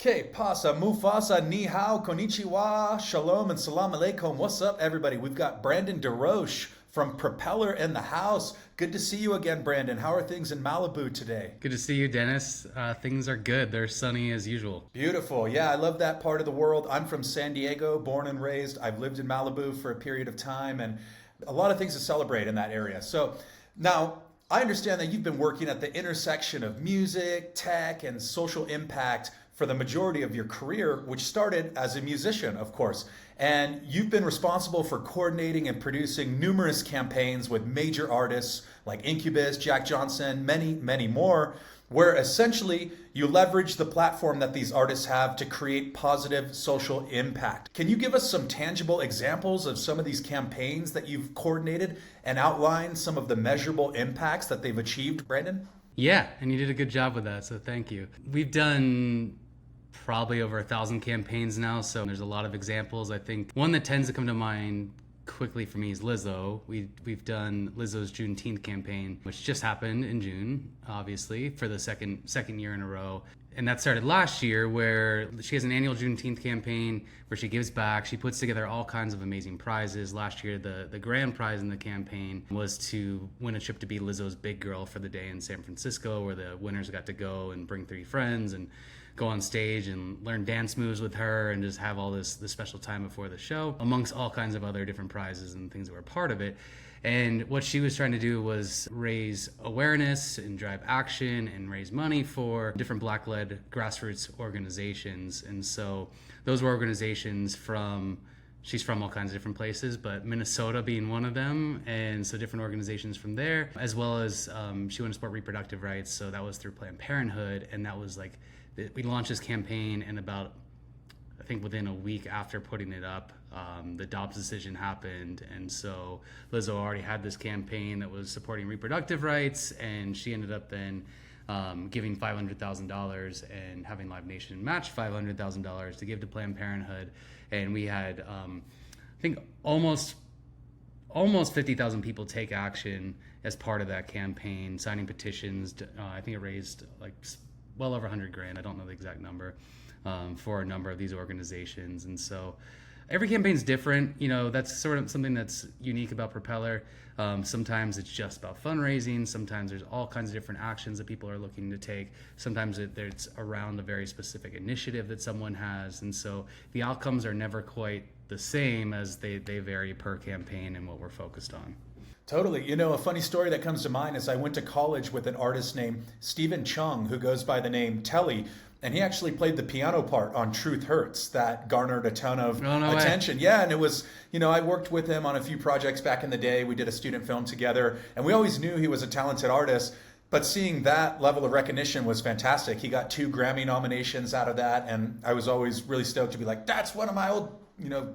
Que pasa, Mufasa, ni hao, konnichiwa, shalom, and salam alaikum. What's up, everybody? We've got Brandon Deroche from Propeller in the house. Good to see you again, Brandon. How are things in Malibu today? Good to see you, Dennis. Things are good. They're sunny as usual. Beautiful. Yeah, I love that part of the world. I'm from San Diego, born and raised. I've lived in Malibu for a period of time, and a lot of things to celebrate in that area. So now, I understand that you've been working at the intersection of music, tech, and social impact for the majority of your career, which started as a musician, of course. And you've been responsible for coordinating and producing numerous campaigns with major artists like Incubus, Jack Johnson, many, many more, where essentially you leverage the platform that these artists have to create positive social impact. Can you give us some tangible examples of some of these campaigns that you've coordinated and outline some of the measurable impacts that they've achieved, Brandon? Yeah, and you did a good job with that, so thank you. We've done probably over 1,000 campaigns now, so there's a lot of examples. I think one that tends to come to mind quickly for me is Lizzo. We've done Lizzo's Juneteenth campaign, which just happened in June, obviously, for the second year in a row. And that started last year, where she has an annual Juneteenth campaign where she gives back. She puts together all kinds of amazing prizes. Last year, the grand prize in the campaign was to win a trip to be Lizzo's big girl for the day in San Francisco, where the winners got to go and bring 3 friends and go on stage and learn dance moves with her and just have all this special time before the show, amongst all kinds of other different prizes and things that were part of it. And what she was trying to do was raise awareness and drive action and raise money for different Black-led grassroots organizations. And so those were organizations she's from all kinds of different places, but Minnesota being one of them. And so different organizations from there, as well as she wanted to support reproductive rights. So that was through Planned Parenthood. And that was like, we launched this campaign, and about, I think within a week after putting it up, the Dobbs decision happened. And so Lizzo already had this campaign that was supporting reproductive rights, and she ended up then giving $500,000 and having Live Nation match $500,000 to give to Planned Parenthood. And we had, I think, almost 50,000 people take action as part of that campaign, signing petitions. I think it raised like well over 100 grand. I don't know the exact number for a number of these organizations. And so every campaign's different. You know, that's sort of something that's unique about Propeller. Sometimes it's just about fundraising. Sometimes there's all kinds of different actions that people are looking to take. Sometimes it's around a very specific initiative that someone has. And so the outcomes are never quite the same, as they vary per campaign and what we're focused on. Totally. You know, a funny story that comes to mind is I went to college with an artist named Stephen Chung, who goes by the name Telly, and he actually played the piano part on Truth Hurts that garnered a ton of attention. Way. Yeah, and it was, you know, I worked with him on a few projects back in the day. We did a student film together, and we always knew he was a talented artist, but seeing that level of recognition was fantastic. He got 2 Grammy nominations out of that, and I was always really stoked to be like, that's one of my old,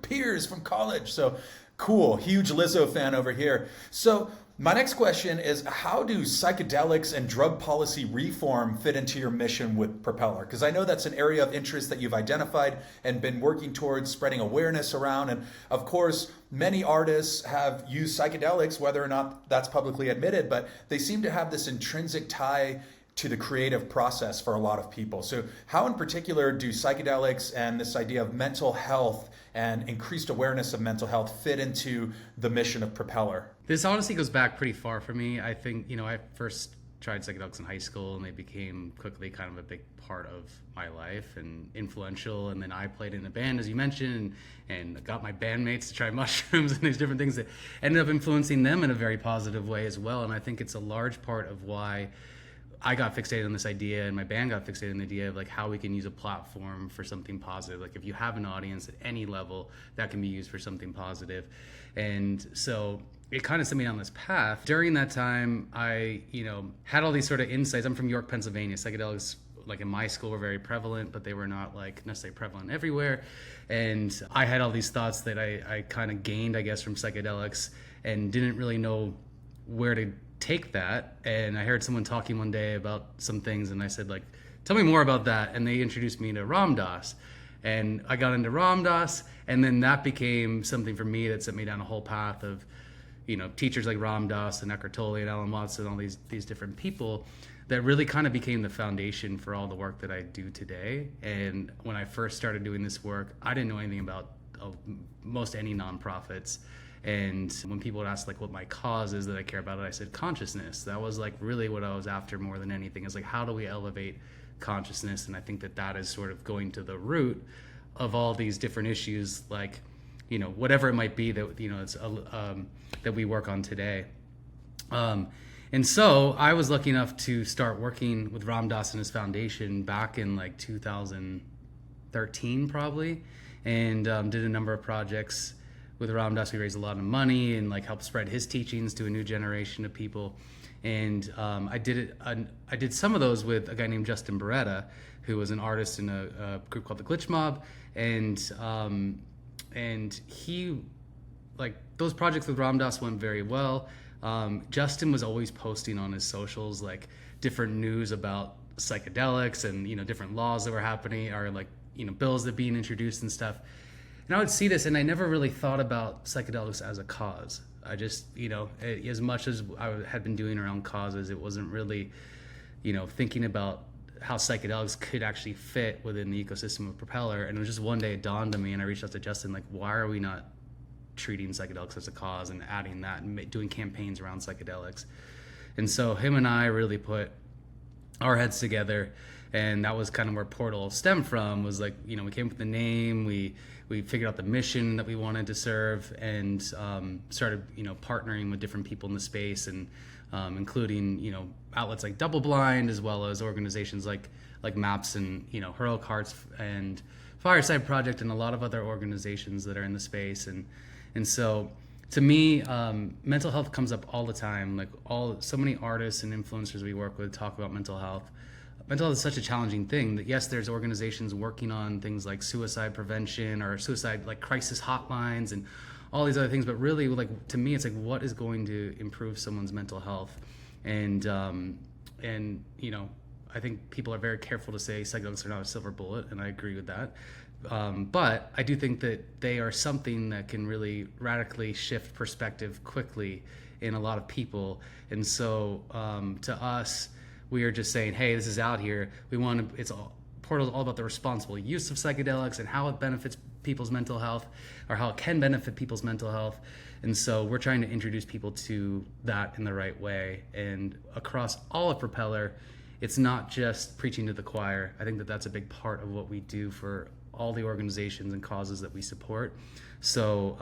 peers from college. So cool. Huge Lizzo fan over here. So my next question is, how do psychedelics and drug policy reform fit into your mission with Propeller? Because I know that's an area of interest that you've identified and been working towards spreading awareness around. And of course, many artists have used psychedelics, whether or not that's publicly admitted, but they seem to have this intrinsic tie to the creative process for a lot of people. So how in particular do psychedelics and this idea of mental health and increased awareness of mental health fit into the mission of Propeller? This honestly goes back pretty far for me. I think, I first tried psychedelics in high school, and they became quickly kind of a big part of my life and influential. And then I played in a band, as you mentioned, and got my bandmates to try mushrooms and these different things that ended up influencing them in a very positive way as well. And I think it's a large part of why I got fixated on this idea, and my band got fixated on the idea of like how we can use a platform for something positive. Like if you have an audience at any level, that can be used for something positive. And so it kind of set me down this path. During that time, I, had all these sort of insights. I'm from York, Pennsylvania. Psychedelics, like in my school, were very prevalent, but they were not like necessarily prevalent everywhere. And I had all these thoughts that I kind of gained, I guess, from psychedelics, and didn't really know where to take that. And I heard someone talking one day about some things, and I said, like, tell me more about that. And they introduced me to Ram Dass, and I got into Ram Dass, and then that became something for me that set me down a whole path of teachers like Ram Dass and Eckhart Tolle and Alan Watson, all these different people that really kind of became the foundation for all the work that I do today. And when I first started doing this work, I didn't know anything about most any nonprofits. And when people would ask like what my cause is that I care about, I said consciousness. That was like really what I was after more than anything, is like, how do we elevate consciousness? And I think that that is sort of going to the root of all these different issues, like, you know, whatever it might be that, you know, it's that we work on today. And so I was lucky enough to start working with Ram Dass and his foundation back in like 2013 probably, and did a number of projects with Ram Dass. We raised a lot of money and like helped spread his teachings to a new generation of people. And I did some of those with a guy named Justin Beretta, who was an artist in a group called the Glitch Mob, and he, like, those projects with Ram Dass went very well. Justin was always posting on his socials like different news about psychedelics and, you know, different laws that were happening, or like, you know, bills that being introduced and stuff. And I would see this, and I never really thought about psychedelics as a cause. I just, you know, as much as I had been doing around causes, it wasn't really, you know, thinking about how psychedelics could actually fit within the ecosystem of Propeller. And it was just one day it dawned on me, and I reached out to Justin, like, why are we not treating psychedelics as a cause and adding that and doing campaigns around psychedelics? And so him and I really put our heads together, and that was kind of where Portal stemmed from. Was like, you know, we came up with the name, we figured out the mission that we wanted to serve, and started, you know, partnering with different people in the space, and including, you know, outlets like Double Blind, as well as organizations like MAPS and, you know, Heroic Hearts and Fireside Project, and a lot of other organizations that are in the space. And so to me, mental health comes up all the time. Like, so many artists and influencers we work with talk about mental health. Mental health is such a challenging thing that, yes, there's organizations working on things like suicide prevention or suicide, like, crisis hotlines and all these other things, but really, like, to me, it's like, what is going to improve someone's mental health? And you know, I think people are very careful to say psychedelics are not a silver bullet, and I agree with that. But I do think that they are something that can really radically shift perspective quickly in a lot of people. And so to us, we are just saying, hey, this is out here. We want to, Portal's all about the responsible use of psychedelics and how it benefits people's mental health, or how it can benefit people's mental health. And so we're trying to introduce people to that in the right way. And across all of Propeller, it's not just preaching to the choir. I think that that's a big part of what we do for all the organizations and causes that we support. So,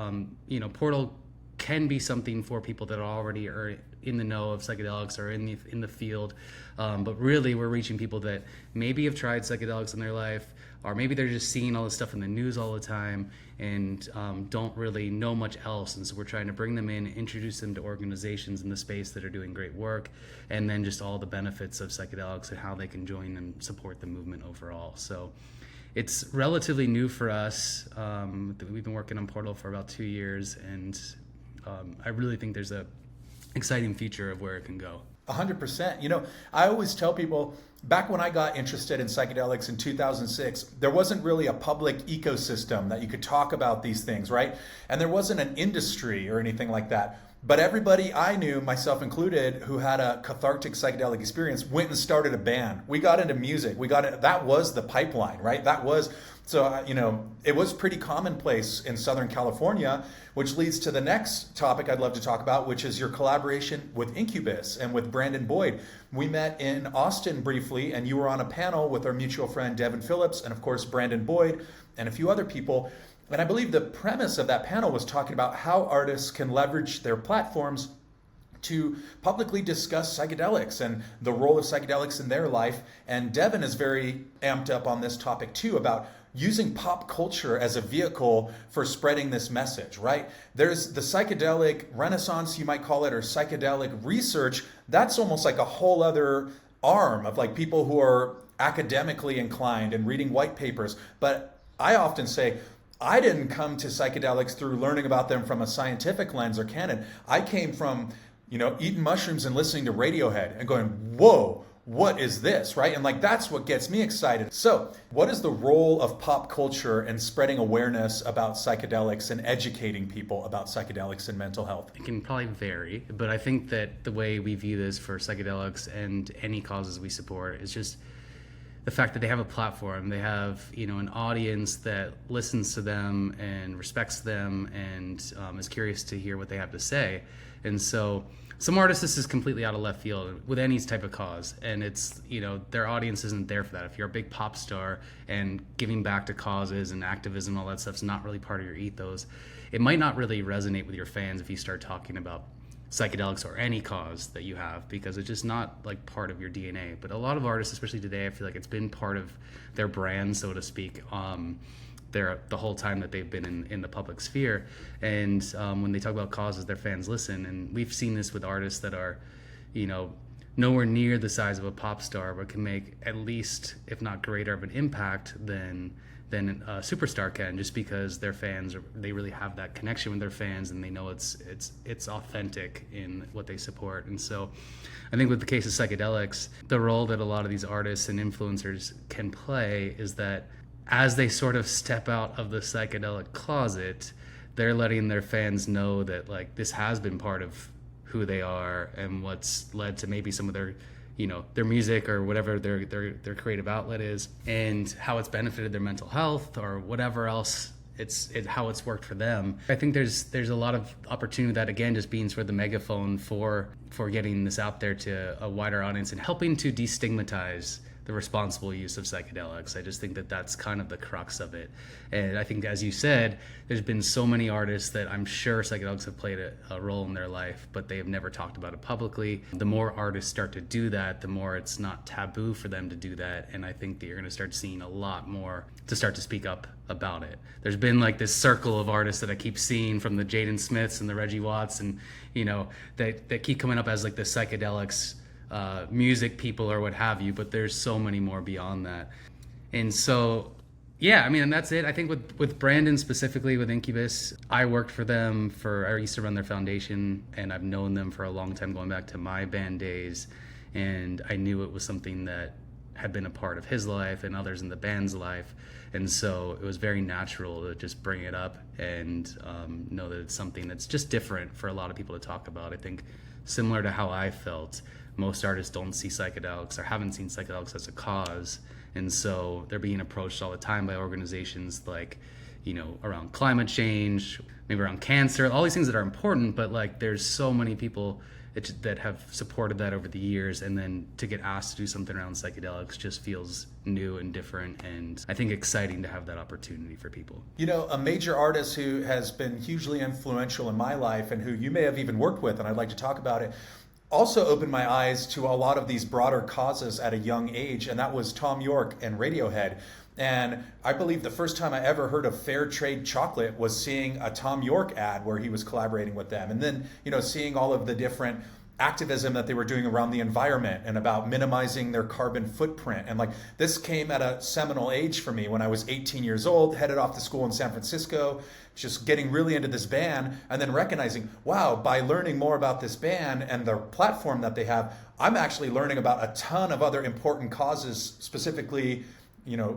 you know, Portal can be something for people that already are in the know of psychedelics or in the field, but really we're reaching people that maybe have tried psychedelics in their life, or maybe they're just seeing all this stuff in the news all the time and don't really know much else. And so we're trying to bring them in, introduce them to organizations in the space that are doing great work, and then just all the benefits of psychedelics and how they can join and support the movement overall. So it's relatively new for us. We've been working on Portal for about 2 years, and I really think there's a exciting future of where it can go. 100%. You know, I always tell people, back when I got interested in psychedelics in 2006, there wasn't really a public ecosystem that you could talk about these things, right? And there wasn't an industry or anything like that. But everybody I knew, myself included, who had a cathartic psychedelic experience went and started a band. We got into music. That was the pipeline, right? So, you know, it was pretty commonplace in Southern California, which leads to the next topic I'd love to talk about, which is your collaboration with Incubus and with Brandon Boyd. We met in Austin briefly, and you were on a panel with our mutual friend Devin Phillips, and of course Brandon Boyd and a few other people. And I believe the premise of that panel was talking about how artists can leverage their platforms to publicly discuss psychedelics and the role of psychedelics in their life. And Devin is very amped up on this topic too, about using pop culture as a vehicle for spreading this message, right? There's the psychedelic renaissance, you might call it, or psychedelic research. That's almost like a whole other arm of like people who are academically inclined and reading white papers. But I often say, I didn't come to psychedelics through learning about them from a scientific lens or canon. I came from, you know, eating mushrooms and listening to Radiohead and going, whoa, what is this, right? And like, that's what gets me excited. So what is the role of pop culture in spreading awareness about psychedelics and educating people about psychedelics and mental health? It can probably vary, but I think that the way we view this for psychedelics and any causes we support is just the fact that they have a platform. They have, an audience that listens to them and respects them and is curious to hear what they have to say. And so some artists, this is completely out of left field with any type of cause, and it's, their audience isn't there for that. If you're a big pop star and giving back to causes and activism, all that stuff's not really part of your ethos, it might not really resonate with your fans if you start talking about psychedelics or any cause that you have, because it's just not like part of your DNA. But a lot of artists, especially today, I feel like it's been part of their brand, so to speak, the whole time that they've been in the public sphere. And when they talk about causes, their fans listen. And we've seen this with artists that are, nowhere near the size of a pop star, but can make at least, if not greater of an impact than a superstar can, just because their fans they really have that connection with their fans, and they know it's authentic in what they support. And so I think with the case of psychedelics, the role that a lot of these artists and influencers can play is that as they sort of step out of the psychedelic closet, they're letting their fans know that like this has been part of who they are and what's led to maybe some of their their music or whatever their creative outlet is, and how it's benefited their mental health or whatever else how it's worked for them. I think there's a lot of opportunity with that, again, just being sort of the megaphone for getting this out there to a wider audience and helping to destigmatize the responsible use of psychedelics. I just think that that's kind of the crux of it. And I think, as you said, there's been so many artists that I'm sure psychedelics have played a role in their life, but they have never talked about it publicly. The more artists start to do that, the more it's not taboo for them to do that. And I think that you're going to start seeing a lot more to start to speak up about it. There's been like this circle of artists that I keep seeing, from the Jaden Smiths and the Reggie Watts, and that keep coming up as like the psychedelics music people or what have you, but there's so many more beyond that. And so and that's it. I think with Brandon specifically, with Incubus, I worked for them I used to run their foundation, and I've known them for a long time, going back to my band days, and I knew it was something that had been a part of his life and others in the band's life, and so it was very natural to just bring it up and know that it's something that's just different for a lot of people to talk about. I think similar to how I felt, most artists don't see psychedelics or haven't seen psychedelics as a cause, and so they're being approached all the time by organizations like, around climate change, maybe around cancer, all these things that are important, but like there's so many people that have supported that over the years, and then to get asked to do something around psychedelics just feels new and different, and I think exciting to have that opportunity for people. A major artist who has been hugely influential in my life, and who you may have even worked with, and I'd like to talk about it, also opened my eyes to a lot of these broader causes at a young age, and that was Tom York and Radiohead. And I believe the first time I ever heard of fair trade chocolate was seeing a Tom York ad where he was collaborating with them. And then, seeing all of the different activism that they were doing around the environment and about minimizing their carbon footprint. And like, this came at a seminal age for me when I was 18 years old, headed off to school in San Francisco, just getting really into this band, and then recognizing, wow, by learning more about this band and the platform that they have, I'm actually learning about a ton of other important causes, specifically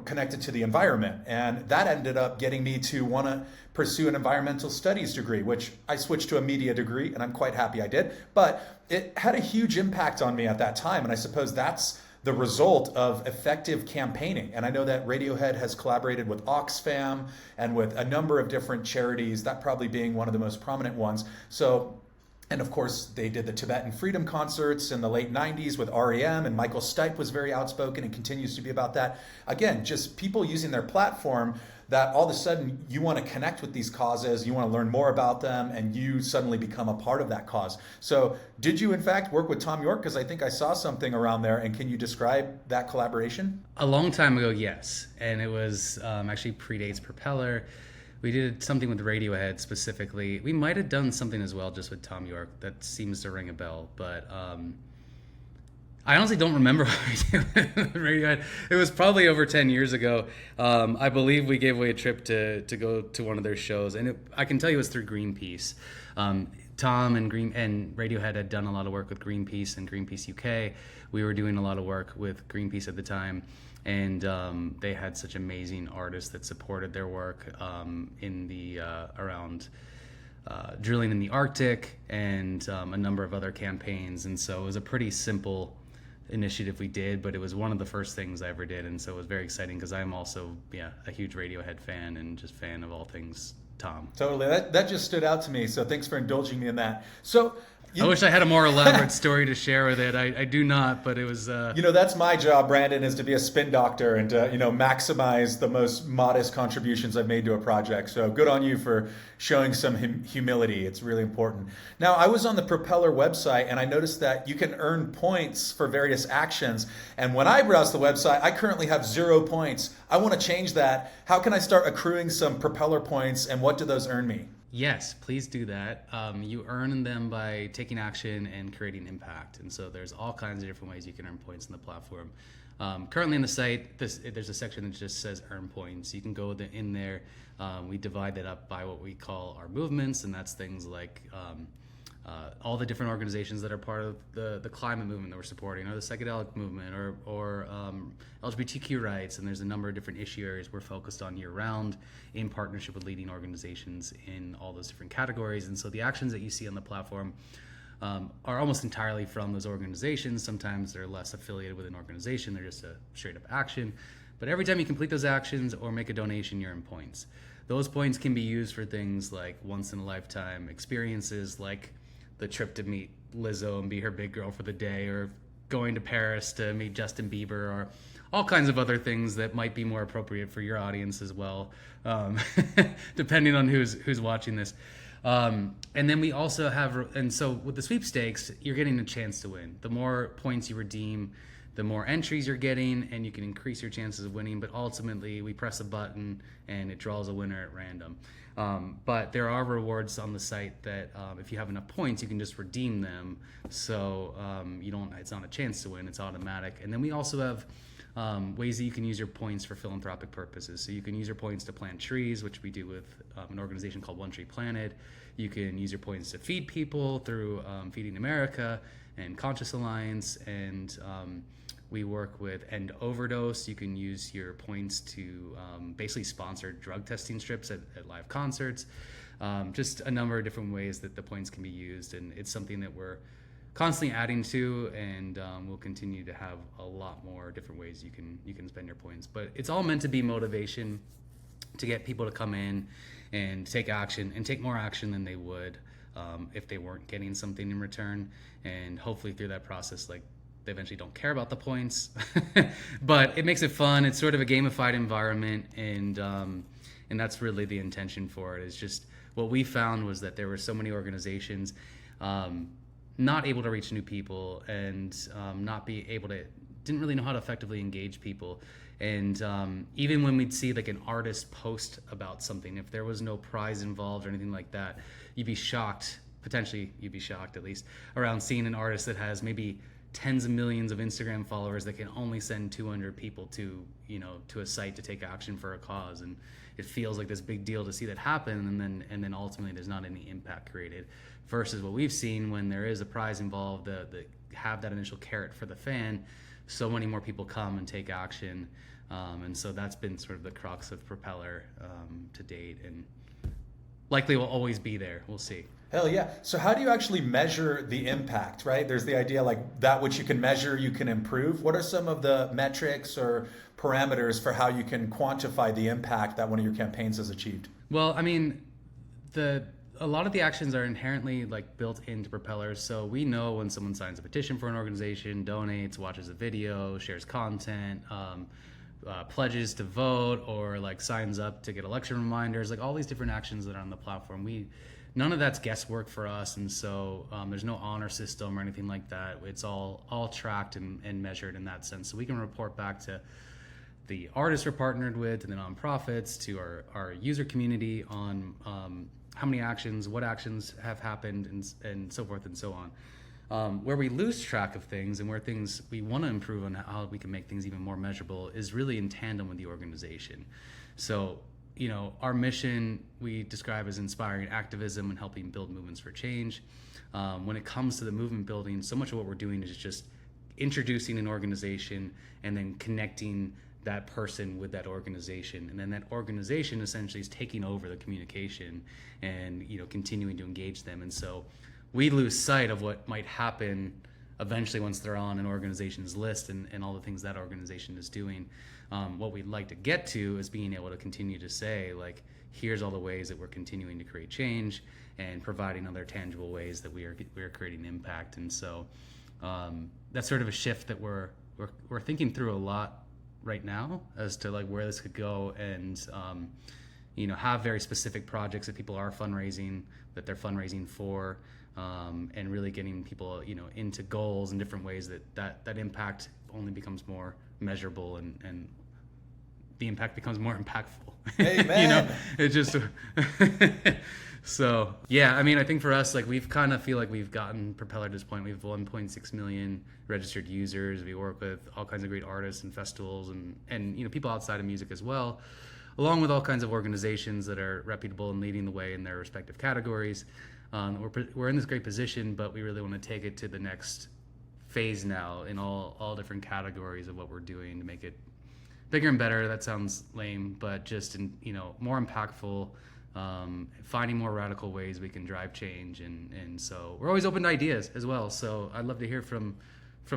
connected to the environment. And that ended up getting me to want to pursue an environmental studies degree, which I switched to a media degree, and I'm quite happy I did. But it had a huge impact on me at that time, and I suppose that's the result of effective campaigning. And I know that Radiohead has collaborated with Oxfam and with a number of different charities, that probably being one of the most prominent ones. And of course, they did the Tibetan Freedom concerts in the late 90s with REM, and Michael Stipe was very outspoken and continues to be about that. Again, just people using their platform that all of a sudden you want to connect with these causes, you want to learn more about them, and you suddenly become a part of that cause. So did you in fact work with Tom York? Because I think I saw something around there, and can you describe that collaboration? A long time ago, yes. And it was actually predates Propeller. We did something with Radiohead specifically. We might have done something as well just with Tom York. That seems to ring a bell. But I honestly don't remember what we did with Radiohead. It was probably over 10 years ago. I believe we gave away a trip to go to one of their shows. And I can tell you it was through Greenpeace. Tom and Radiohead had done a lot of work with Greenpeace and Greenpeace UK. We were doing a lot of work with Greenpeace at the time, and they had such amazing artists that supported their work in the around drilling in the Arctic and a number of other campaigns. And so it was a pretty simple initiative we did, but it was one of the first things I ever did, and so it was very exciting because I'm also a huge Radiohead fan and just fan of all things Tom. Totally. That just stood out to me, so thanks for indulging me in that. So I wish I had a more elaborate story to share with it. I do not, but it was... that's my job, Brandon, is to be a spin doctor and to, maximize the most modest contributions I've made to a project. So good on you for showing some humility. It's really important. Now, I was on the Propeller website and I noticed that you can earn points for various actions. And when I browse the website, I currently have 0 points. I want to change that. How can I start accruing some Propeller points, and what do those earn me? Yes, please do that. You earn them by taking action and creating impact. And so there's all kinds of different ways you can earn points in the platform. Currently on the site, there's a section that just says earn points. You can go in there. We divide that up by what we call our movements, and that's things like all the different organizations that are part of the climate movement that we're supporting, or the psychedelic movement, or LGBTQ rights, and there's a number of different issue areas we're focused on year-round in partnership with leading organizations in all those different categories. And so the actions that you see on the platform are almost entirely from those organizations. Sometimes they're less affiliated with an organization, they're just a straight-up action. But every time you complete those actions or make a donation, you earn points. Those points can be used for things like once-in-a-lifetime experiences, like the trip to meet Lizzo and be her big girl for the day, or going to Paris to meet Justin Bieber, or all kinds of other things that might be more appropriate for your audience as well, depending on who's watching this. And then we also have, and so with the sweepstakes, you're getting a chance to win. The more points you redeem, the more entries you're getting, and you can increase your chances of winning. But ultimately, we press a button and it draws a winner at random. But there are rewards on the site that if you have enough points, you can just redeem them. So it's not a chance to win, it's automatic. And then we also have ways that you can use your points for philanthropic purposes. So you can use your points to plant trees, which we do with an organization called One Tree Planted. You can use your points to feed people through Feeding America and Conscious Alliance, and we work with End Overdose. You can use your points to basically sponsor drug testing strips at live concerts. Just a number of different ways that the points can be used, and it's something that we're constantly adding to, and we'll continue to have a lot more different ways you can spend your points. But it's all meant to be motivation to get people to come in and take action, and take more action than they would if they weren't getting something in return. And hopefully through that process, they eventually don't care about the points, but it makes it fun. It's sort of a gamified environment, and that's really the intention for it. Is just what we found was that there were so many organizations not able to reach new people, and didn't really know how to effectively engage people. And even when we'd see an artist post about something, if there was no prize involved or anything like that, you'd be shocked at least, around seeing an artist that has maybe tens of millions of Instagram followers that can only send 200 people to a site to take action for a cause, and it feels like this big deal to see that happen, and then ultimately there's not any impact created. Versus what we've seen, when there is a prize involved, that have that initial carrot for the fan, so many more people come and take action, and so that's been sort of the crux of Propeller to date, and likely will always be there. We'll see. Hell yeah. So how do you actually measure the impact, right? There's the idea that which you can measure, you can improve. What are some of the metrics or parameters for how you can quantify the impact that one of your campaigns has achieved? Well, I mean, a lot of the actions are inherently built into Propeller. So we know when someone signs a petition for an organization, donates, watches a video, shares content, pledges to vote, or signs up to get election reminders, all these different actions that are on the platform. None of that's guesswork for us, and so there's no honor system or anything like that. It's all tracked and measured in that sense. So we can report back to the artists we're partnered with, to the nonprofits, to our user community on how many actions, what actions have happened, and so forth and so on. Where we lose track of things, and where things we want to improve on how we can make things even more measurable, is really in tandem with the organization. So our mission we describe as inspiring activism and helping build movements for change. When it comes to the movement building, so much of what we're doing is just introducing an organization and then connecting that person with that organization, and then that organization essentially is taking over the communication and continuing to engage them. And so we lose sight of what might happen eventually once they're on an organization's list and all the things that organization is doing. What we'd like to get to is being able to continue to say, like, here's all the ways that we're continuing to create change and providing other tangible ways that we are creating impact. And so that's sort of a shift that we're thinking through a lot right now as to like where this could go, and have very specific projects that people are fundraising, that they're fundraising for, and really getting people into goals in different ways that impact only becomes more measurable and the impact becomes more impactful. Amen. It just so yeah, I mean, I think for us, like, we've kind of feel like we've gotten Propeller to this point. We have 1.6 million registered users. We work with all kinds of great artists and festivals and people outside of music as well, along with all kinds of organizations that are reputable and leading the way in their respective categories. We're in this great position, but we really want to take it to the next phase now in all different categories of what we're doing to make it bigger and better. That sounds lame, but just more impactful, finding more radical ways we can drive change, and so we're always open to ideas as well. So I'd love to hear from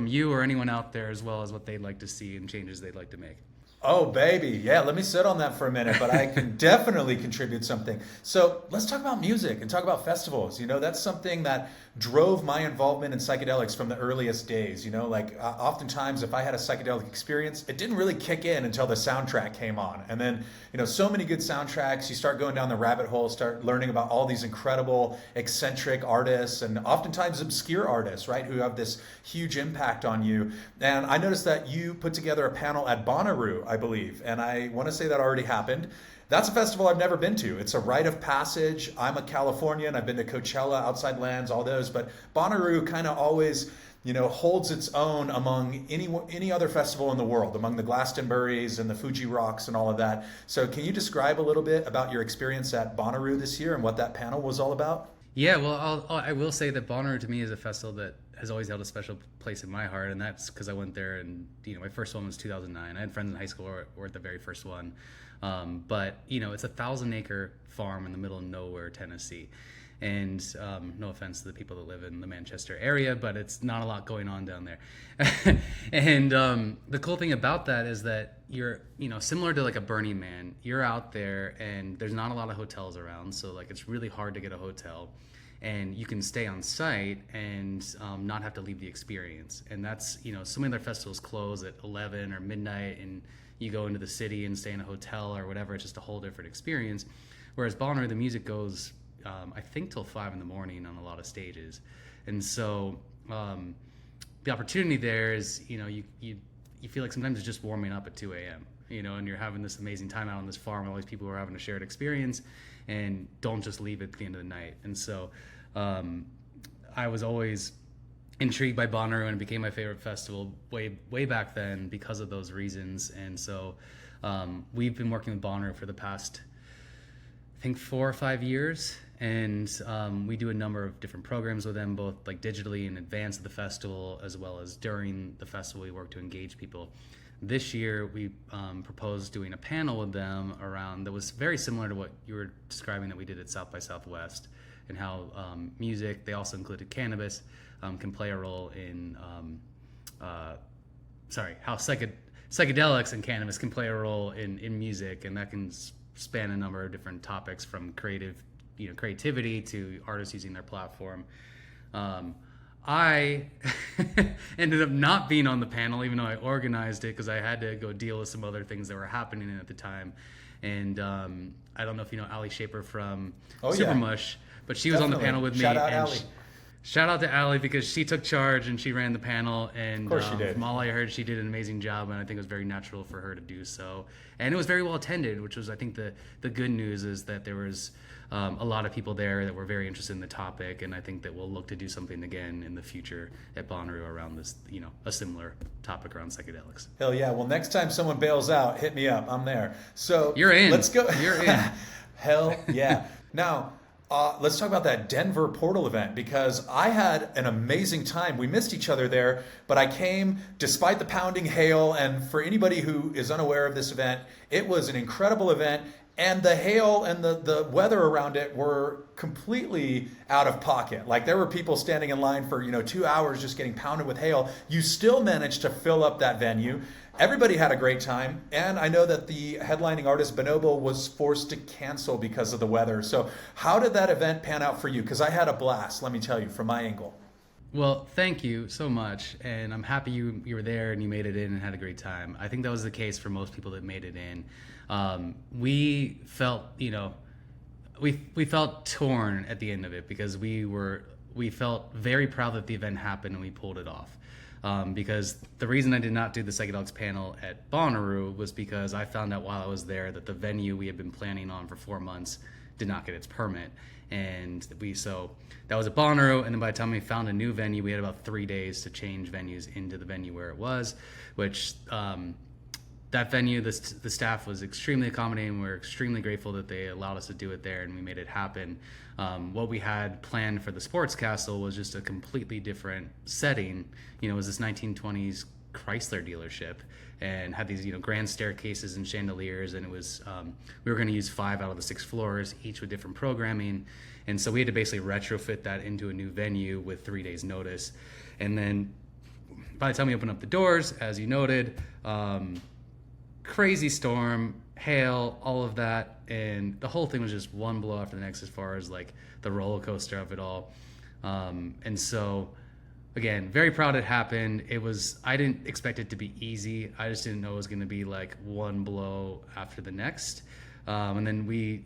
you or anyone out there, as well as what they'd like to see and changes they'd like to make. Oh, baby. Yeah, let me sit on that for a minute, but I can definitely contribute something. So let's talk about music and talk about festivals. That's something that drove my involvement in psychedelics from the earliest days. Oftentimes if I had a psychedelic experience, it didn't really kick in until the soundtrack came on. And then, so many good soundtracks, you start going down the rabbit hole, start learning about all these incredible, eccentric artists and oftentimes obscure artists, right, who have this huge impact on you. And I noticed that you put together a panel at Bonnaroo, I believe, and I want to say that already happened. That's a festival I've never been to. It's a rite of passage. I'm a Californian. I've been to Coachella, Outside Lands, all those, but Bonnaroo kind of always, holds its own among any other festival in the world, among the Glastonburys and the Fuji Rocks and all of that. So can you describe a little bit about your experience at Bonnaroo this year and what that panel was all about? Yeah, well, I will say that Bonnaroo to me is a festival that has always held a special place in my heart, and that's because I went there, and my first one was 2009. I had friends in high school who were at the very first one, but it's a 1,000-acre farm in the middle of nowhere, Tennessee, and no offense to the people that live in the Manchester area, but it's not a lot going on down there. And the cool thing about that is that you're similar to like a Burning Man. You're out there, and there's not a lot of hotels around, so like it's really hard to get a hotel. And you can stay on site and not have to leave the experience. And that's, so many other festivals close at 11 or midnight, and you go into the city and stay in a hotel or whatever. It's just a whole different experience. Whereas Bonnaroo, the music goes, I think, till 5 in the morning on a lot of stages. And so the opportunity there is, you feel like sometimes it's just warming up at 2 a.m., and you're having this amazing time out on this farm with all these people who are having a shared experience and don't just leave at the end of the night. And so I was always intrigued by Bonnaroo, and it became my favorite festival way back then because of those reasons. And so we've been working with Bonnaroo for the past, I think, 4 or 5 years, and we do a number of different programs with them, both like digitally in advance of the festival as well as during the festival. We work to engage people. This year we proposed doing a panel with them around that was very similar to what you were describing that we did at South by Southwest, and how music, they also included cannabis, can play a role in how psychedelics and cannabis can play a role in music, and that can span a number of different topics, from creativity to artists using their platform. I ended up not being on the panel, even though I organized it, because I had to go deal with some other things that were happening at the time. And I don't know if you know Ali Shaper from Supermush, but she was on the panel with me. Shout out Ali. Shout out to Allie because she took charge and she ran the panel, and Of course she did. from all I heard, she did an amazing job, and I think it was very natural for her to do so. And it was very well attended, which was, I think, the good news is that there was a lot of people there that were very interested in the topic, and I think that we'll look to do something again in the future at Bonnaroo around this, a similar topic around psychedelics. Hell yeah. Well, next time someone bails out, hit me up. I'm there. So You're in. Let's go. You're in. Hell yeah. Now, let's talk about that Denver Portal event, because I had an amazing time. We missed each other there, but I came despite the pounding hail. And for anybody who is unaware of this event, it was an incredible event. And the hail and the weather around it were completely out of pocket. Like, there were people standing in line for 2 hours just getting pounded with hail. You still managed to fill up that venue. Everybody had a great time. And I know that the headlining artist Bonobo was forced to cancel because of the weather. So how did that event pan out for you? Because I had a blast, let me tell you, from my angle. Well, thank you so much, and I'm happy you were there and you made it in and had a great time. I think that was the case for most people that made it in. We felt, we felt torn at the end of it because we felt very proud that the event happened and we pulled it off. Because the reason I did not do the psychedelics panel at Bonnaroo was because I found out while I was there that the venue we had been planning on for 4 months did not get its permit. And so that was at Bonnaroo, and then by the time we found a new venue, we had about 3 days to change venues into the venue where it was, which that venue, the staff was extremely accommodating. We're extremely grateful that they allowed us to do it there, and we made it happen. What we had planned for the Sports Castle was just a completely different setting. It was this 1920s Chrysler dealership, and had these grand staircases and chandeliers, and it was we were going to use 5 out of the 6 floors, each with different programming, and so we had to basically retrofit that into a new venue with 3 days notice. And then by the time we opened up the doors, as you noted, crazy storm, hail, all of that, and the whole thing was just one blow after the next as far as like the roller coaster of it all. And so again, very proud it happened. I didn't expect it to be easy. I just didn't know it was going to be like one blow after the next. And then we,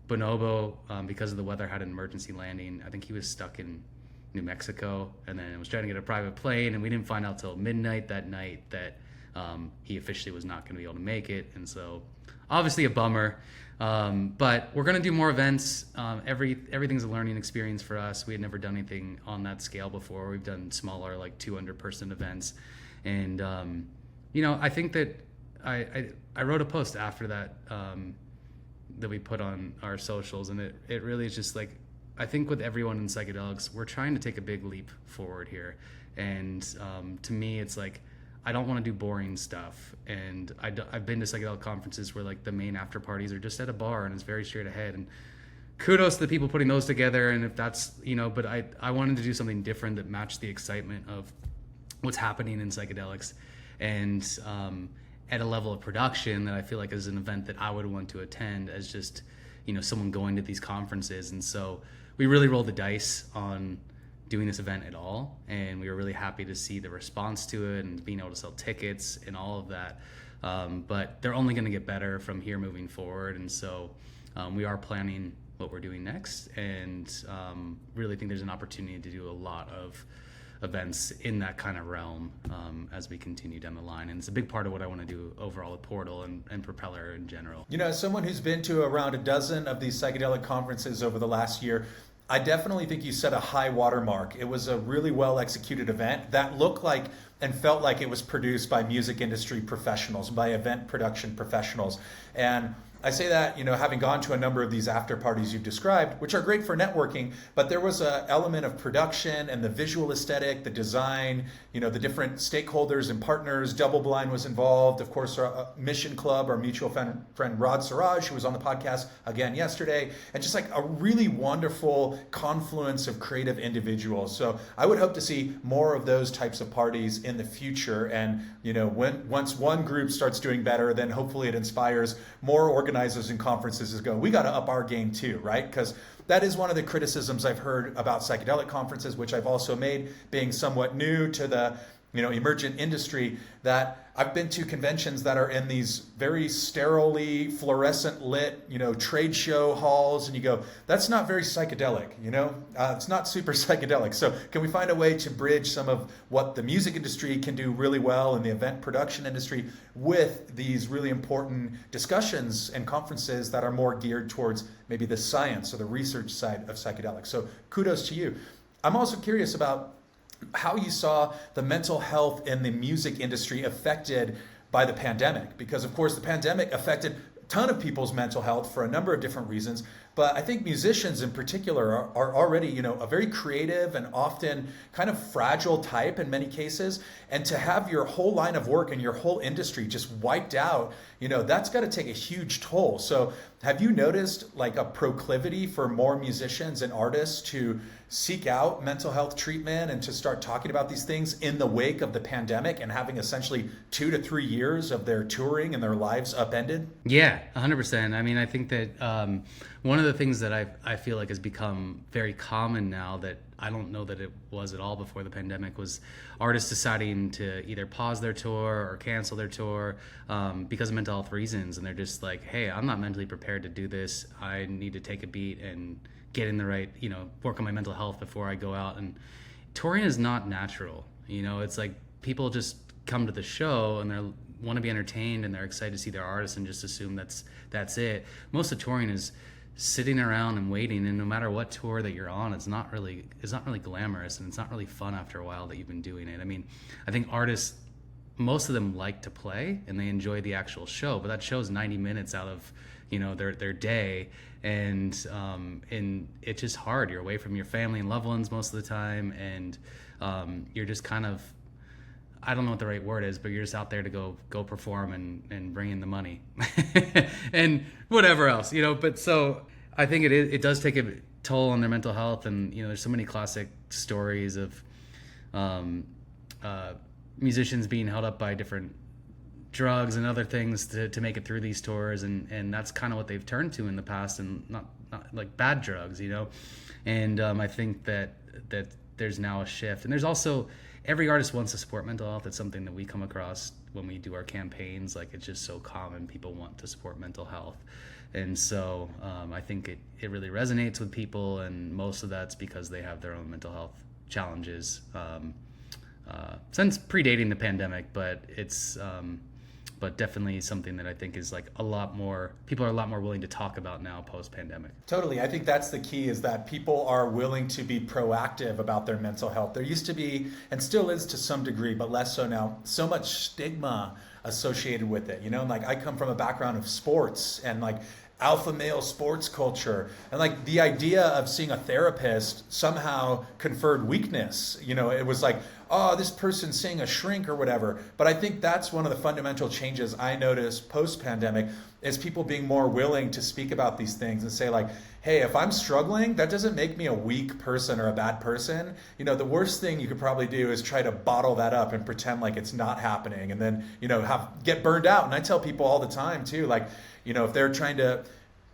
Bonobo, because of the weather, had an emergency landing. I think he was stuck in New Mexico, and then was trying to get a private plane, and we didn't find out till midnight that night that he officially was not going to be able to make it. And so obviously a bummer. But we're going to do more events. Everything's a learning experience for us. We had never done anything on that scale before. We've done smaller, like 200-person events. And, I think that I wrote a post after that that we put on our socials. And it really is just like, I think with everyone in psychedelics, we're trying to take a big leap forward here. And to me, it's like, I don't want to do boring stuff. And I've been to psychedelic conferences where like the main after parties are just at a bar and it's very straight ahead. And kudos to the people putting those together. And if that's, but I wanted to do something different that matched the excitement of what's happening in psychedelics. And at a level of production that I feel like is an event that I would want to attend as just, someone going to these conferences. And so we really rolled the dice on doing this event at all, and we were really happy to see the response to it and being able to sell tickets and all of that. But they're only going to get better from here moving forward, and so we are planning what we're doing next, and really think there's an opportunity to do a lot of events in that kind of realm as we continue down the line. And it's a big part of what I want to do overall at Portal and Propeller in general. As someone who's been to around a dozen of these psychedelic conferences over the last year, I definitely think you set a high watermark. It was a really well executed event that looked like and felt like it was produced by music industry professionals, by event production professionals. And I say that, having gone to a number of these after parties you've described, which are great for networking, but there was an element of production and the visual aesthetic, the design, the different stakeholders and partners. Double Blind was involved. Of course, our Mission Club, our mutual friend Rod Siraj, who was on the podcast again yesterday, and just like a really wonderful confluence of creative individuals. So I would hope to see more of those types of parties in the future. And, once one group starts doing better, then hopefully it inspires more organizers and conferences to go, we got to up our game too, right? Because that is one of the criticisms I've heard about psychedelic conferences, which I've also made, being somewhat new to the emergent industry, that I've been to conventions that are in these very sterilely fluorescent lit, trade show halls, and you go, that's not very psychedelic, it's not super psychedelic. So can we find a way to bridge some of what the music industry can do really well in the event production industry with these really important discussions and conferences that are more geared towards maybe the science or the research side of psychedelics? So kudos to you. I'm also curious about how you saw the mental health in the music industry affected by the pandemic, because of course the pandemic affected a ton of people's mental health for a number of different reasons. But I think musicians in particular are already, a very creative and often kind of fragile type in many cases. And to have your whole line of work and your whole industry just wiped out, that's got to take a huge toll. So have you noticed like a proclivity for more musicians and artists to seek out mental health treatment and to start talking about these things in the wake of the pandemic and having essentially 2 to 3 years of their touring and their lives upended? Yeah, 100%. I mean, I think that one of the things that I feel like has become very common now that I don't know that it was at all before the pandemic was artists deciding to either pause their tour or cancel their tour because of mental health reasons. And they're just like, hey, I'm not mentally prepared to do this. I need to take a beat and get in the right, work on my mental health before I go out. And touring is not natural. It's like people just come to the show and they want to be entertained and they're excited to see their artists and just assume that's it. Most of touring is sitting around and waiting, and no matter what tour that you're on, it's not really glamorous, and it's not really fun after a while that you've been doing it. I mean, I think artists, most of them like to play and they enjoy the actual show, but that show's 90 minutes out of their day, and it's just hard. You're away from your family and loved ones most of the time, and you're just kind of, I don't know what the right word is, but you're just out there to go perform and bring in the money and whatever else, but so I think it does take a toll on their mental health. And there's so many classic stories of musicians being held up by different drugs and other things to make it through these tours, and that's kind of what they've turned to in the past, and not like bad drugs, and I think that there's now a shift. And there's also, every artist wants to support mental health. It's something that we come across when we do our campaigns. Like, it's just so common. People want to support mental health. And so I think it really resonates with people, and most of that's because they have their own mental health challenges since predating the pandemic, but it's but definitely something that I think is like people are a lot more willing to talk about now post-pandemic. Totally. I think that's the key, is that people are willing to be proactive about their mental health. There used to be, and still is to some degree, but less so now, so much stigma associated with it. Like, I come from a background of sports and like alpha male sports culture, and like the idea of seeing a therapist somehow conferred weakness. It was like, oh, this person's seeing a shrink or whatever. But I think that's one of the fundamental changes I noticed post-pandemic, is people being more willing to speak about these things and say like, hey, if I'm struggling, that doesn't make me a weak person or a bad person. The worst thing you could probably do is try to bottle that up and pretend like it's not happening, and then, get burned out. And I tell people all the time too, like, if they're trying to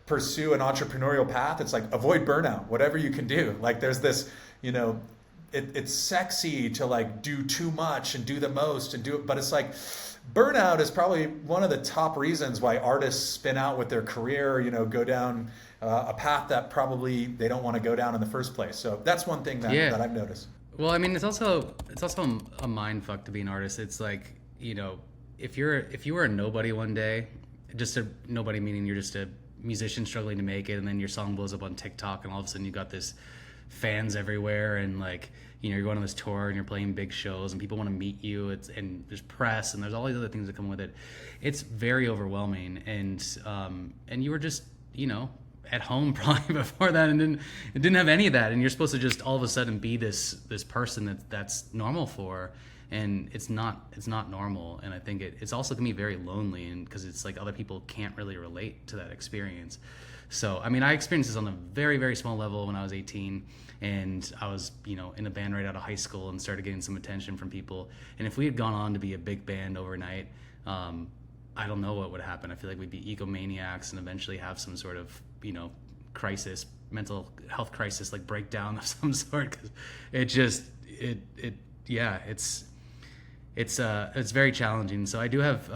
pursue an entrepreneurial path, it's like, avoid burnout, whatever you can do. Like, there's this, it's sexy to like do too much and do the most and do it, but it's like, burnout is probably one of the top reasons why artists spin out with their career, go down a path that probably they don't want to go down in the first place. So that's one thing that I've noticed. Well, I mean, it's also a mind fuck to be an artist. It's like, if you were a nobody one day, just a nobody meaning you're just a musician struggling to make it, and then your song blows up on TikTok, and all of a sudden you got this fans everywhere, and like, you're going on this tour and you're playing big shows and people want to meet you, and there's press and there's all these other things that come with it. It's very overwhelming, and you were just at home probably before that, and didn't have any of that, and you're supposed to just all of a sudden be this person that's normal for, and it's not normal. And I think it's also can be very lonely, and because it's like other people can't really relate to that experience. So I mean, I experienced this on a very, very small level when I was 18, and I was in a band right out of high school and started getting some attention from people. And if we had gone on to be a big band overnight, I don't know what would happen. I feel like we'd be egomaniacs and eventually have some sort of crisis, mental health crisis, like breakdown of some sort. Cause it's very challenging. So I do have,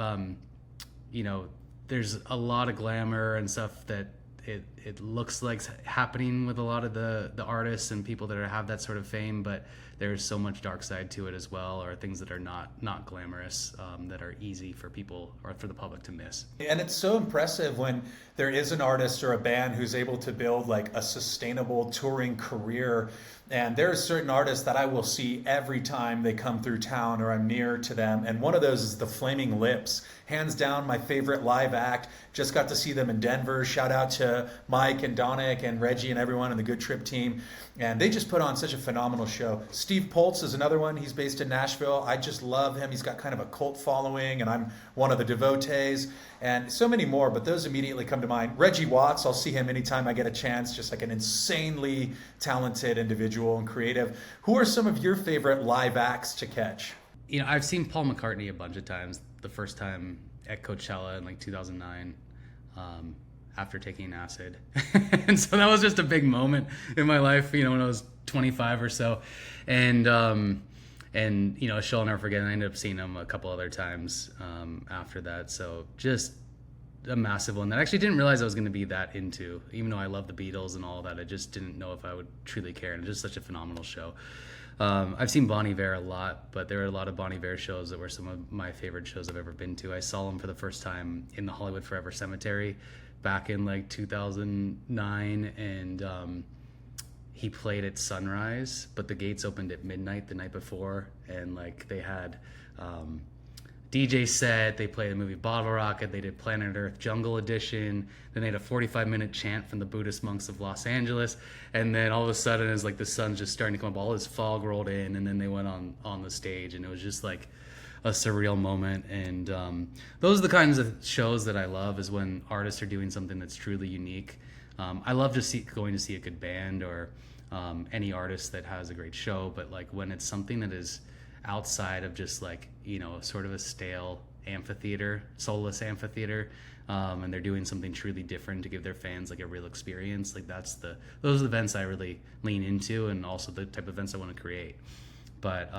there's a lot of glamour and stuff that it looks like happening with a lot of the artists and people that have that sort of fame, but there's so much dark side to it as well, or things that are not glamorous, that are easy for people or for the public to miss. And it's so impressive when there is an artist or a band who's able to build like a sustainable touring career. And there are certain artists that I will see every time they come through town or I'm near to them. And one of those is the Flaming Lips. Hands down, my favorite live act. Just got to see them in Denver. Shout out to Mike and Donick and Reggie and everyone in the Good Trip team. And they just put on such a phenomenal show. Steve Poltz is another one. He's based in Nashville. I just love him. He's got kind of a cult following, and I'm one of the devotees. And so many more, but those immediately come to mind. Reggie Watts, I'll see him anytime I get a chance, just like an insanely talented individual and creative. Who are some of your favorite live acts to catch? I've seen Paul McCartney a bunch of times. The first time at Coachella in like 2009, after taking acid. And so that was just a big moment in my life, when I was 25 or so. And a show I'll never forget. And I ended up seeing him a couple other times after that. So just a massive one that I actually didn't realize I was going to be that into. Even though I love the Beatles and all that, I just didn't know if I would truly care. And it's just such a phenomenal show. I've seen Bon Iver a lot, but there are a lot of Bon Iver shows that were some of my favorite shows I've ever been to. I saw him for the first time in the Hollywood Forever Cemetery back in like 2009, and he played at sunrise, but the gates opened at midnight the night before, and like they had DJ set, they played the movie Bottle Rocket, they did Planet Earth Jungle Edition, then they had a 45-minute chant from the Buddhist monks of Los Angeles, and then all of a sudden as like the sun's just starting to come up, all this fog rolled in, and then they went on the stage, and it was just like a surreal moment. And those are the kinds of shows that I love, is when artists are doing something that's truly unique. I love going to see a good band or any artist that has a great show, but like when it's something that is outside of just like, sort of a stale amphitheater, soulless amphitheater, and they're doing something truly different to give their fans like a real experience, like those are the events I really lean into, and also the type of events I want to create. But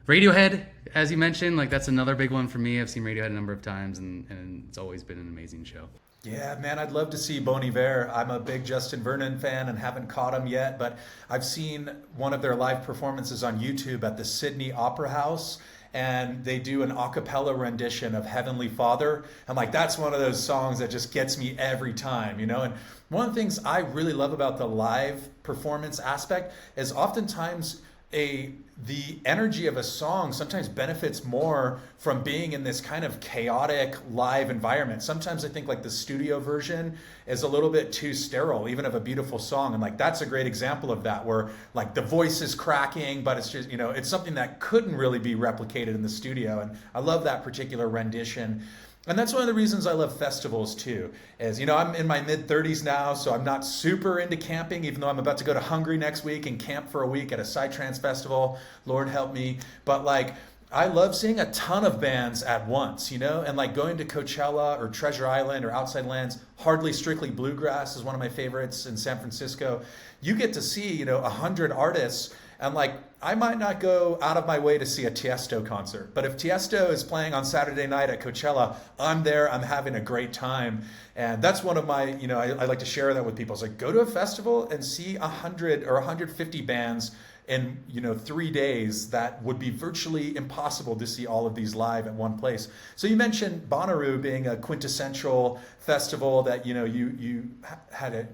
Radiohead, as you mentioned, like that's another big one for me. I've seen Radiohead a number of times, and it's always been an amazing show. Yeah, man, I'd love to see Bon Iver. I'm a big Justin Vernon fan and haven't caught him yet, but I've seen one of their live performances on YouTube at the Sydney Opera House, and they do an a cappella rendition of Heavenly Father. And like, that's one of those songs that just gets me every time, And one of the things I really love about the live performance aspect is oftentimes the energy of a song sometimes benefits more from being in this kind of chaotic live environment. Sometimes I think like the studio version is a little bit too sterile, even of a beautiful song. And like, that's a great example of that, where like the voice is cracking, but it's just, it's something that couldn't really be replicated in the studio. And I love that particular rendition. And that's one of the reasons I love festivals too, is, I'm in my mid-30s now, so I'm not super into camping, even though I'm about to go to Hungary next week and camp for a week at a Psytrance festival. Lord help me. But like, I love seeing a ton of bands at once, and like going to Coachella or Treasure Island or Outside Lands. Hardly Strictly Bluegrass is one of my favorites in San Francisco. You get to see, 100 artists. And like, I might not go out of my way to see a Tiesto concert, but if Tiesto is playing on Saturday night at Coachella, I'm there, I'm having a great time. And that's one of my, I like to share that with people. It's like, go to a festival and see 100 or 150 bands in 3 days. That would be virtually impossible to see all of these live at one place. So you mentioned Bonnaroo being a quintessential festival that you had a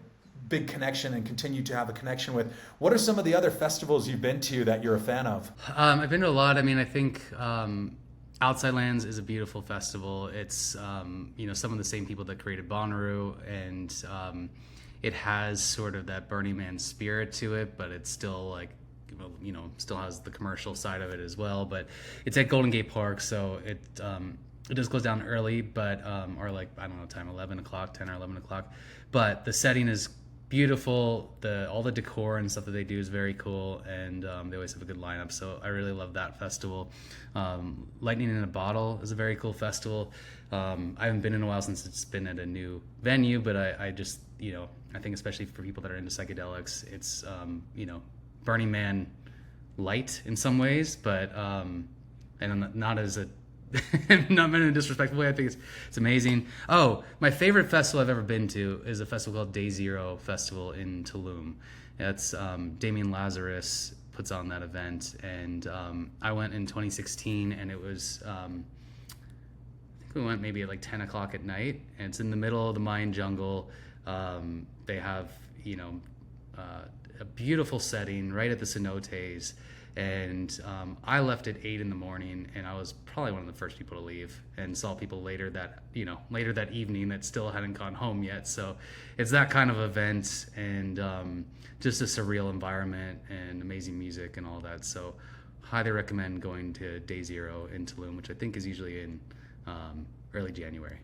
big connection and continue to have a connection with. What are some of the other festivals you've been to that you're a fan of? I've been to a lot. I mean, I think Outside Lands is a beautiful festival. It's some of the same people that created Bonnaroo, and it has sort of that Burning Man spirit to it, but it's still like, still has the commercial side of it as well. But it's at Golden Gate Park, so it does close down early, but or like, I don't know, time 11 o'clock, 10 or 11 o'clock. But the setting is beautiful. All the decor and stuff that they do is very cool, and they always have a good lineup. So I really love that festival. Lightning in a Bottle is a very cool festival. I haven't been in a while since it's been at a new venue, but I just, I think especially for people that are into psychedelics, it's, Burning Man light in some ways, but and I'm not as a not meant in a disrespectful way. I think it's amazing. Oh, my favorite festival I've ever been to is a festival called Day Zero Festival in Tulum. It's Damien Lazarus puts on that event, and I went in 2016, and it was I think we went maybe at like 10 o'clock at night, and it's in the middle of the Mayan jungle. They have a beautiful setting right at the cenotes. And I left at 8 in the morning, and I was probably one of the first people to leave, and saw people later that evening that still hadn't gone home yet. So it's that kind of event, and just a surreal environment and amazing music and all that. So highly recommend going to Day Zero in Tulum, which I think is usually in early January.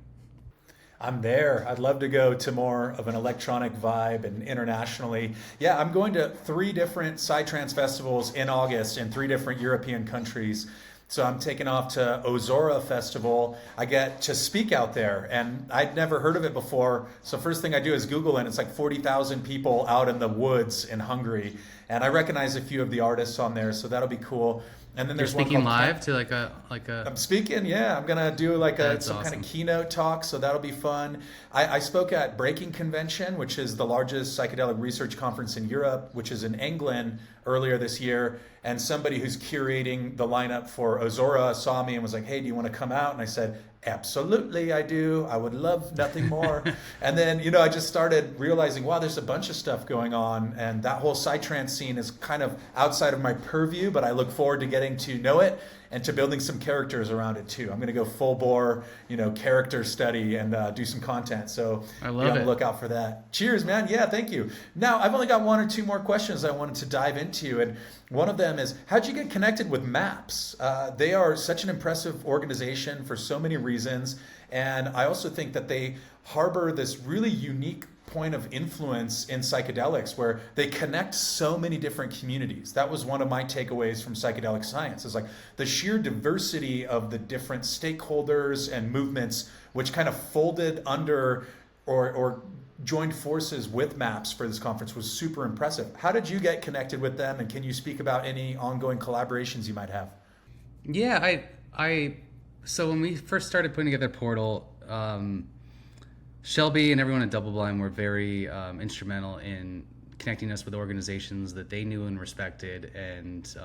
I'm there. I'd love to go to more of an electronic vibe and internationally. Yeah, I'm going to 3 different Psytrance festivals in August in 3 different European countries. So I'm taking off to Ozora Festival. I get to speak out there, and I'd never heard of it before. So first thing I do is Google it, and it's like 40,000 people out in the woods in Hungary. And I recognize a few of the artists on there, so that'll be cool. And then there's You're speaking live to like a. I'm speaking, yeah. I'm gonna do like some awesome kind of keynote talk, so that'll be fun. I spoke at Breaking Convention, which is the largest psychedelic research conference in Europe, which is in England earlier this year. And somebody who's curating the lineup for Ozora saw me and was like, "Hey, do you want to come out?" And I said, "Absolutely, I do. I would love nothing more." And then, I just started realizing, wow, there's a bunch of stuff going on, and that whole psytrance scene is kind of outside of my purview, but I look forward to getting to know it and to building some characters around it too. I'm going to go full bore, character study and do some content. So I love it. Look out for that. Cheers, man. Yeah, thank you. Now, I've only got 1 or 2 more questions I wanted to dive into, and one of them is, how'd you get connected with MAPS? They are such an impressive organization for so many reasons, and I also think that they harbor this really unique point of influence in psychedelics where they connect so many different communities. That was one of my takeaways from psychedelic science, is like the sheer diversity of the different stakeholders and movements which kind of folded under or joined forces with MAPS for this conference was super impressive. How did you get connected with them, and can you speak about any ongoing collaborations you might have? Yeah, so when we first started putting together Portal, Shelby and everyone at Double Blind were very instrumental in connecting us with organizations that they knew and respected, and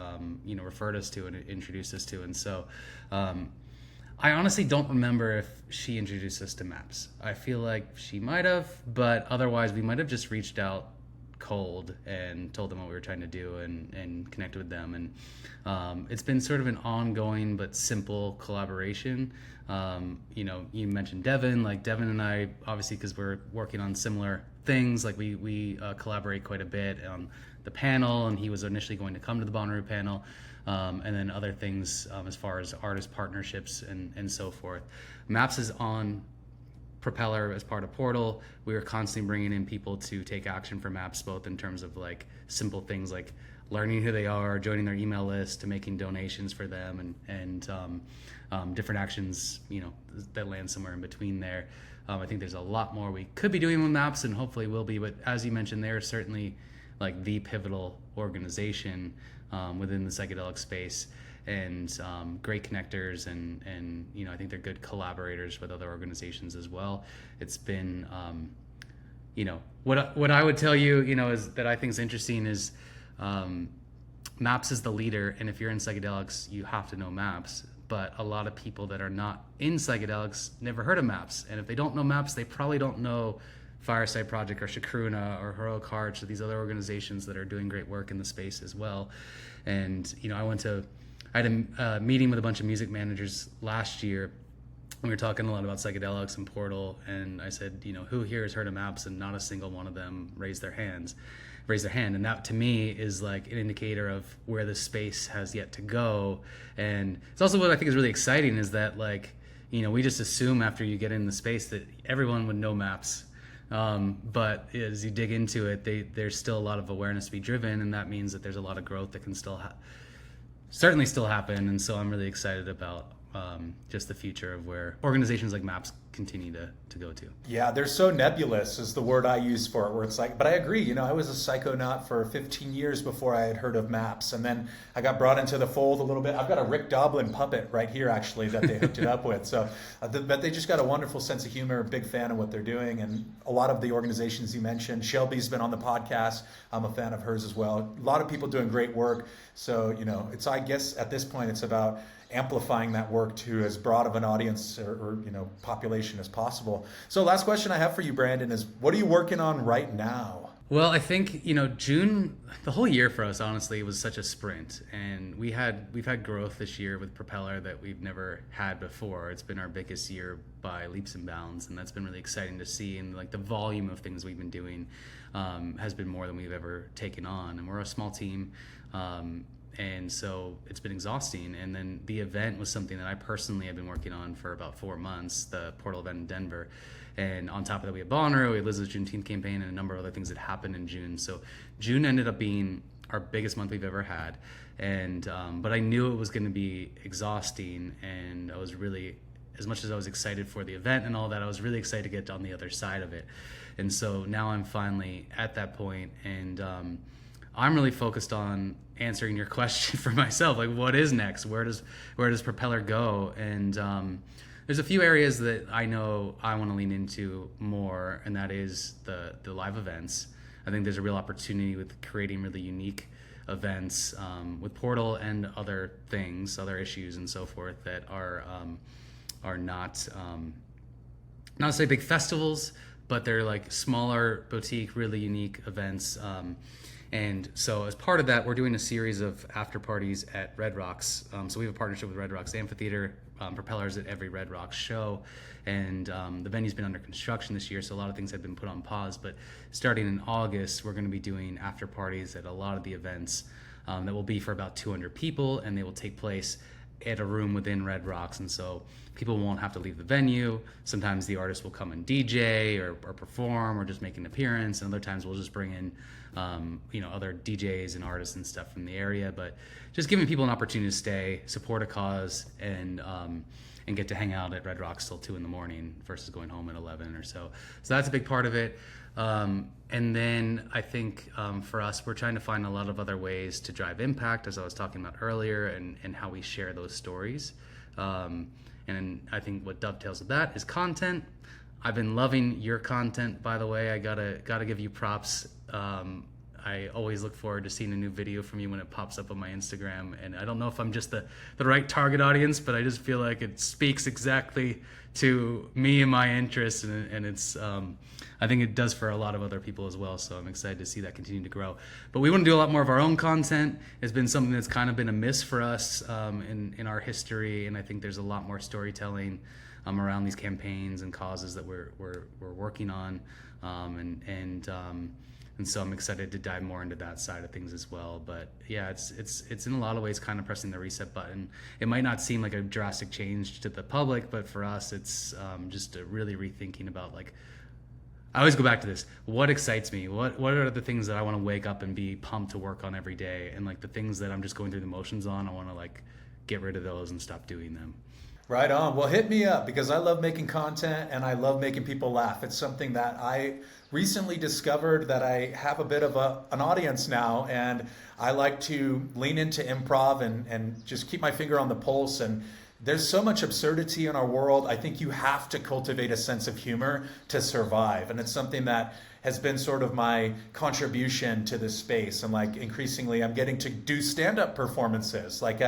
referred us to and introduced us to. And so I honestly don't remember if she introduced us to MAPS. I feel like she might have, but otherwise we might have just reached out cold and told them what we were trying to do and connected with them. And it's been sort of an ongoing but simple collaboration. You mentioned Devin. Like Devin and I, obviously, because we're working on similar things, like we collaborate quite a bit on the panel, and he was initially going to come to the Bonnaroo panel, and then other things as far as artist partnerships and so forth. MAPS is on Propeller as part of Portal. We were constantly bringing in people to take action for MAPS, both in terms of like simple things like learning who they are, joining their email list, to making donations for them, and different actions that land somewhere in between there. I think there's a lot more we could be doing with MAPS, and hopefully will be, but as you mentioned, they're certainly like the pivotal organization within the psychedelic space, and great connectors, and I think they're good collaborators with other organizations as well. It's been what I would tell you is that I think is interesting is MAPS is the leader, and if you're in psychedelics you have to know MAPS, but a lot of people that are not in psychedelics never heard of MAPS, and if they don't know MAPS they probably don't know Fireside Project or Shakruna or Heroic Hearts or these other organizations that are doing great work in the space as well. And I had a meeting with a bunch of music managers last year. We were talking a lot about psychedelics and Portal, and I said, who here has heard of MAPS? And not a single one of them raised their hand. And that to me is like an indicator of where the space has yet to go. And it's also what I think is really exciting is that we just assume after you get in the space that everyone would know MAPS. But as you dig into it, there's still a lot of awareness to be driven, and that means that there's a lot of growth that can certainly still happen. And so I'm really excited about just the future of where organizations like MAPS continue to go to. Yeah, they're so nebulous is the word I use for it, where it's like, but I agree, I was a psychonaut for 15 years before I had heard of MAPS. And then I got brought into the fold a little bit. I've got a Rick Doblin puppet right here, actually, that they hooked it up with. So, but they just got a wonderful sense of humor, big fan of what they're doing. And a lot of the organizations you mentioned, Shelby's been on the podcast. I'm a fan of hers as well. A lot of people doing great work. So, it's, I guess at this point, it's about amplifying that work to as broad of an audience or population as possible. So last question I have for you, Brandon, is what are you working on right now? Well, I think, June, the whole year for us, honestly, was such a sprint. And we've had growth this year with Propeller that we've never had before. It's been our biggest year by leaps and bounds. And that's been really exciting to see. And like the volume of things we've been doing has been more than we've ever taken on. And we're a small team. And so it's been exhausting. And then the event was something that I personally have been working on for about 4 months, the Portal event in Denver. And on top of that, we had Bonnaroo, we had Liz's Juneteenth campaign, and a number of other things that happened in June. So June ended up being our biggest month we've ever had. And but I knew it was going to be exhausting. And I was really, as much as I was excited for the event and all that, I was really excited to get on the other side of it. And so now I'm finally at that point, and I'm really focused on answering your question for myself. Like, what is next? Where does Propeller go? And there's a few areas that I know I want to lean into more, and that is the live events. I think there's a real opportunity with creating really unique events with Portal and other things, other issues and so forth that are not to say big festivals, but they're like smaller, boutique, really unique events. And so as part of that, we're doing a series of after parties at Red Rocks. So we have a partnership with Red Rocks Amphitheater. Propellers at every Red Rocks show. And the venue's been under construction this year, so a lot of things have been put on pause. But starting in August, we're going to be doing after parties at a lot of the events that will be for about 200 people, and they will take place at a room within Red Rocks. And so people won't have to leave the venue. Sometimes the artist will come and DJ or perform or just make an appearance. And other times we'll just bring in other DJs and artists and stuff from the area, but just giving people an opportunity to stay, support a cause, and get to hang out at Red Rocks till 2 a.m. versus going home at 11 or so. So that's a big part of it. And then I think for us, we're trying to find a lot of other ways to drive impact, as I was talking about earlier, and how we share those stories. And I think what dovetails with that is content. I've been loving your content, by the way. I gotta give you props. I always look forward to seeing a new video from you when it pops up on my Instagram. And I don't know if I'm just the right target audience, but I just feel like it speaks exactly to me and my interests. And it's, I think it does for a lot of other people as well. So I'm excited to see that continue to grow. But we want to do a lot more of our own content. It's been something that's kind of been a miss for us in our history. And I think there's a lot more storytelling around these campaigns and causes that we're working on. And so I'm excited to dive more into that side of things as well. But yeah, it's in a lot of ways kind of pressing the reset button. It might not seem like a drastic change to the public, but for us, it's just really rethinking about, like, I always go back to this. What excites me? What are the things that I want to wake up and be pumped to work on every day? And like the things that I'm just going through the motions on, I want to like get rid of those and stop doing them. Right on. Well, hit me up, because I love making content and I love making people laugh. It's something that I recently discovered that I have a bit of an audience now, and I like to lean into improv and just keep my finger on the pulse. And there's so much absurdity in our world. I think you have to cultivate a sense of humor to survive. And it's something that has been sort of my contribution to this space. And like increasingly, I'm getting to do stand-up performances. Like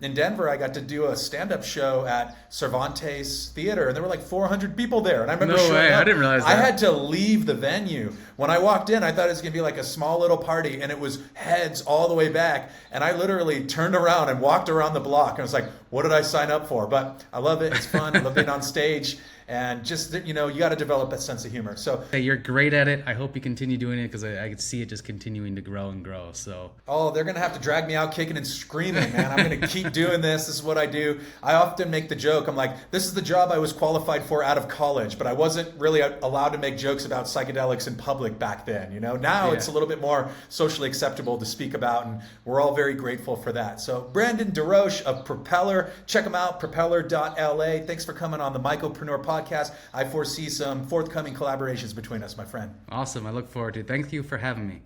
in Denver, I got to do a stand-up show at Cervantes Theater, and there were like 400 people there. And I remember No way, up, I didn't realize that. I had to leave the venue. When I walked in, I thought it was going to be like a small little party, and it was heads all the way back. And I literally turned around and walked around the block, and I was like, what did I sign up for? But I love it. It's fun. I love being on stage. And just, you got to develop that sense of humor. So hey, you're great at it. I hope you continue doing it, because I could see it just continuing to grow and grow. So they're going to have to drag me out kicking and screaming, man. I'm going to keep doing this. This is what I do. I often make the joke. I'm like, this is the job I was qualified for out of college, but I wasn't really allowed to make jokes about psychedelics in public back then. Now It's a little bit more socially acceptable to speak about, and we're all very grateful for that. So Brandon Deroche of Propeller, check them out, propeller.la. Thanks for coming on the Mycopreneur podcast. podcast. I foresee some forthcoming collaborations between us, my friend. Awesome. I look forward to it. Thank you for having me.